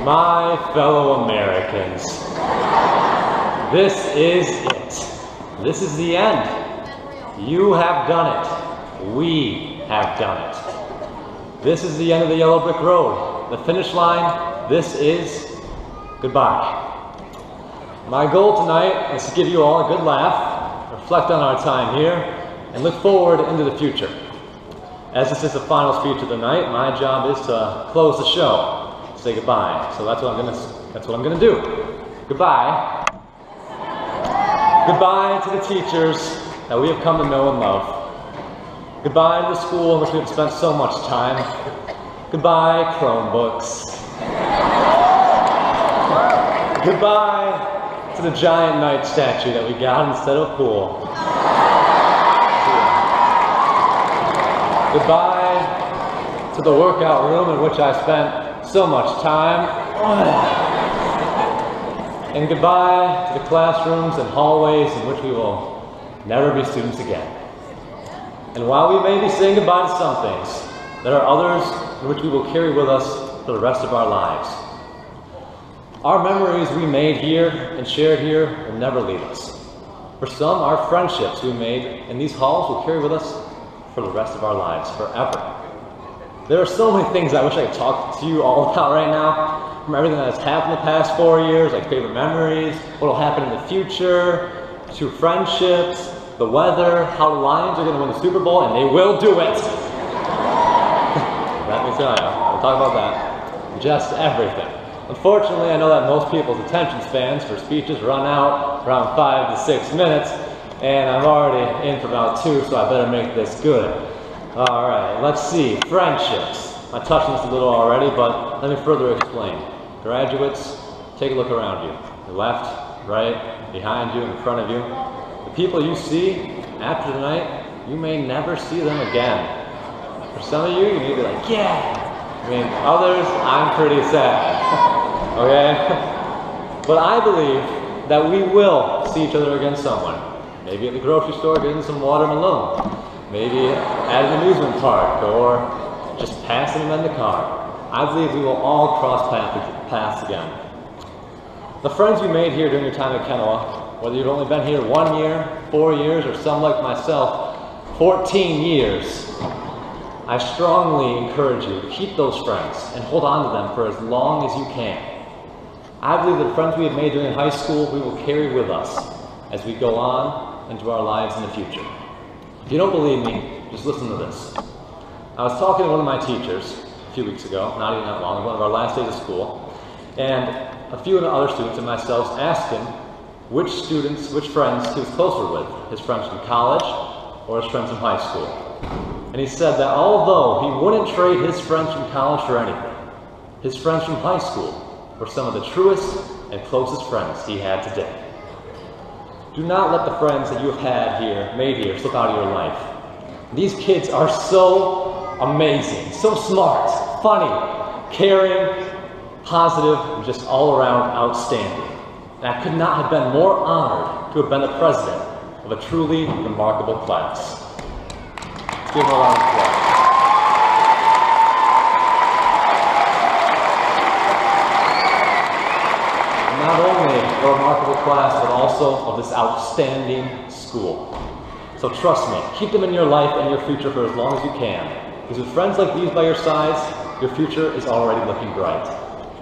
My fellow Americans, this is it. This is the end. You have done it. We have done it. This is the end of the yellow brick road. The finish line, this is goodbye. My goal tonight is to give you all a good laugh, reflect on our time here, and look forward into the future. As this is the final speech of the night, my job is to close the show, say goodbye. So that's what I'm gonna do. Goodbye. Goodbye to the teachers that we have come to know and love. Goodbye to the school in which we have spent so much time. Goodbye, Chromebooks. Goodbye to the giant knight statue that we got instead of a pool. Goodbye to the workout room in which I spent so much time. And goodbye to the classrooms and hallways in which we will never be students again. And while we may be saying goodbye to some things, there are others in which we will carry with us for the rest of our lives. Our memories we made here and shared here will never leave us. For some, our friendships we made in these halls will carry with us for the rest of our lives, forever. There are so many things I wish I could talk to you all about right now, from everything that has happened the past 4 years, like favorite memories, what will happen in the future, to friendships, the weather, how the Lions are going to win the Super Bowl, and they will do it. That means we'll talk about that. Just everything. Unfortunately, I know that most people's attention spans for speeches run out around 5 to 6 minutes, and I'm already in for about 2, so I better make this good. All right, let's see. Friendships. I touched on this a little already, but let me further explain. Graduates, take a look around you. Your left, right, behind you, in front of you. The people you see after tonight, you may never see them again. For some of you, you may be like, yeah. I mean, others, I'm pretty sad. Okay? But I believe that we will see each other again somewhere. Maybe at the grocery store getting some watermelon. Maybe at an amusement park or just passing them in the car. I believe we will all cross paths again. The friends you made here during your time at Kenowa, whether you've only been here 1 year, 4 years, or some like myself, 14 years, I strongly encourage you to keep those friends and hold on to them for as long as you can. I believe that the friends we have made during high school, we will carry with us as we go on into our lives in the future. If you don't believe me, just listen to this. I was talking to one of my teachers a few weeks ago, not even that long, one of our last days of school, and a few of the other students and myself asked him which friends he was closer with, his friends from college or his friends from high school. And he said that although he wouldn't trade his friends from college for anything, his friends from high school were some of the truest and closest friends he had today. Do not let the friends that you have made here, slip out of your life. These kids are so amazing, so smart, funny, caring, positive, and just all around outstanding. And I could not have been more honored to have been the president of a truly remarkable class. Let's give them a round of applause. Not only a remarkable class, but also of this outstanding school. So trust me, keep them in your life and your future for as long as you can. Because with friends like these by your sides, your future is already looking bright.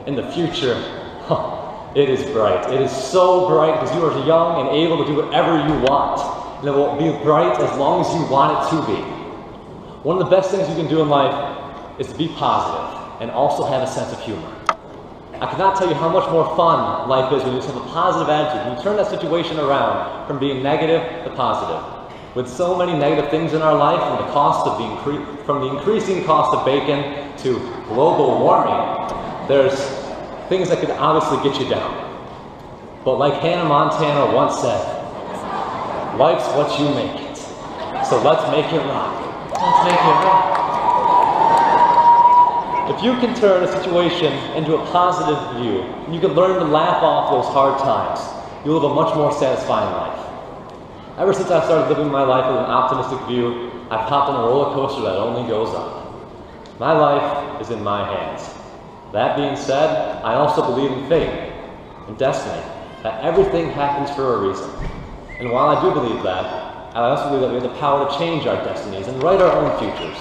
In the future, it is bright. It is so bright because you are young and able to do whatever you want. And it will be bright as long as you want it to be. One of the best things you can do in life is to be positive and also have a sense of humor. I cannot tell you how much more fun life is when you just have a positive attitude, when you turn that situation around from being negative to positive. With so many negative things in our life, from the increasing cost of bacon to global warming, there's things that could obviously get you down. But like Hannah Montana once said, life's what you make it. So let's make it rock. Let's make it rock. If you can turn a situation into a positive view, and you can learn to laugh off those hard times, you'll live a much more satisfying life. Ever since I've started living my life with an optimistic view, I've hopped on a roller coaster that only goes up. My life is in my hands. That being said, I also believe in fate, in destiny, that everything happens for a reason. And while I do believe that, I also believe that we have the power to change our destinies and write our own futures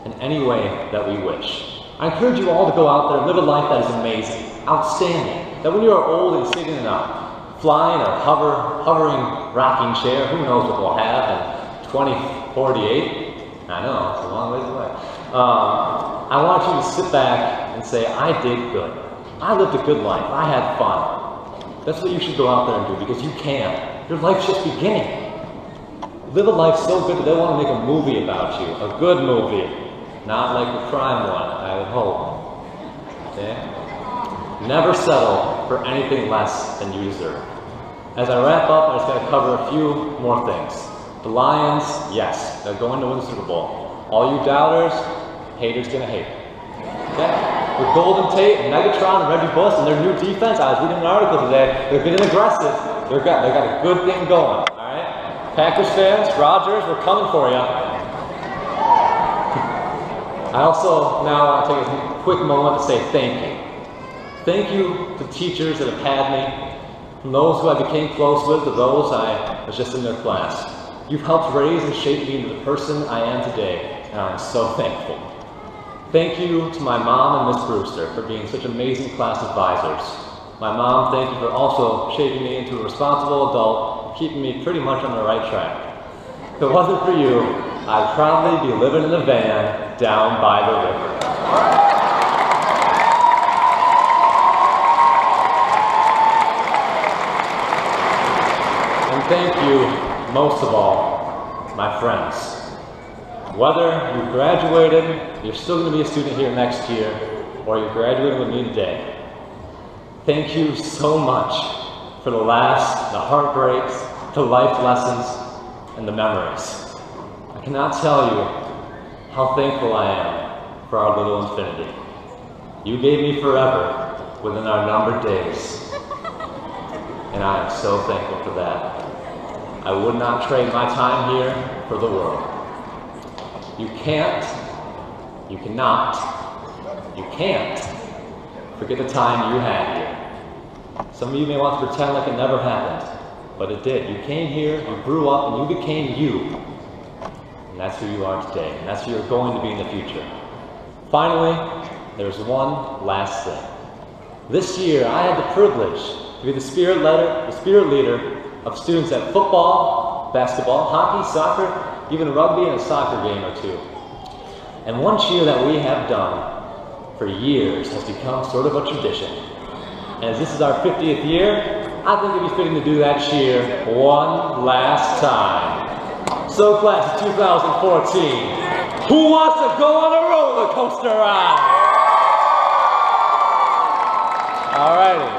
in any way that we wish. I encourage you all to go out there and live a life that is amazing, outstanding, that when you are old and sitting in a flying or hovering rocking chair, who knows what we'll have in 2048? I know, it's a long ways away. I want you to sit back and say, I did good. I lived a good life. I had fun. That's what you should go out there and do, because you can. Your life's just beginning. Live a life so good that they want to make a movie about you. A good movie. Not like a crime one, I would hope. Okay? Never settle for anything less than you deserve. As I wrap up, I just got to cover a few more things. The Lions, yes, they're going to win the Super Bowl. All you doubters, haters gonna hate. Okay? With Golden Tate and Megatron and Reggie Bush and their new defense, I was reading an article today, they're getting aggressive. They got a good thing going, alright? Packers fans, Rodgers, we're coming for you. I also now want to take a quick moment to say thank you. Thank you to teachers that have had me, from those who I became close with to those I was just in their class. You've helped raise and shape me into the person I am today, and I'm so thankful. Thank you to my mom and Miss Brewster for being such amazing class advisors. My mom, thank you for also shaping me into a responsible adult, keeping me pretty much on the right track. If it wasn't for you, I'd probably be living in a van down by the river. And thank you, most of all, my friends. Whether you graduated, you're still going to be a student here next year, or you're graduating with me today, thank you so much for the laughs, the heartbreaks, the life lessons, and the memories. I cannot tell you how thankful I am for our little infinity. You gave me forever within our numbered days, and I am so thankful for that. I would not trade my time here for the world. You can't, you cannot, you can't forget the time you had here. Some of you may want to pretend like it never happened, but it did. You came here, you grew up, and you became you. And that's who you are today, and that's who you're going to be in the future. Finally, there's one last thing. This year, I had the privilege to be the spirit leader of students at football, basketball, hockey, soccer, even rugby, and a soccer game or two. And one cheer that we have done for years has become sort of a tradition. And as this is our 50th year, I think it'd be fitting to do that cheer one last time. So class of 2014, who wants to go on a roller coaster ride? Alrighty.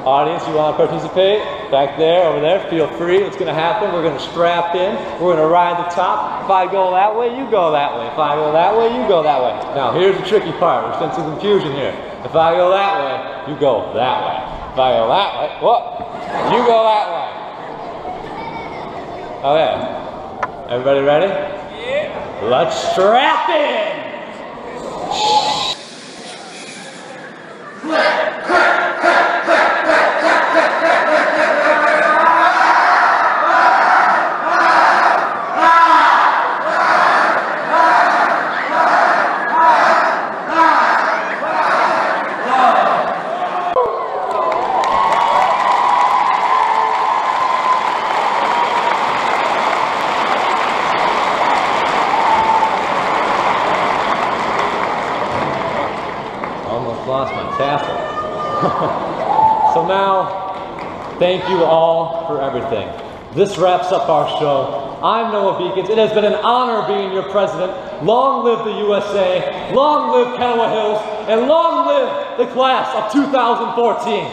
Audience, you want to participate? Back there, over there, feel free. What's going to happen? We're going to strap in. We're going to ride the top. If I go that way, you go that way. If I go that way, you go that way. Now, here's the tricky part. We're sensing some confusion here. If I go that way, you go that way. If I go that way, whoop, you go that way. Okay. Everybody ready? Yeah. Let's strap in. Lost my tassel. So now, thank you all for everything. This wraps up our show. I'm Noah Bekins. It has been an honor being your president. Long live the USA, long live Kennewa Hills, and long live the class of 2014.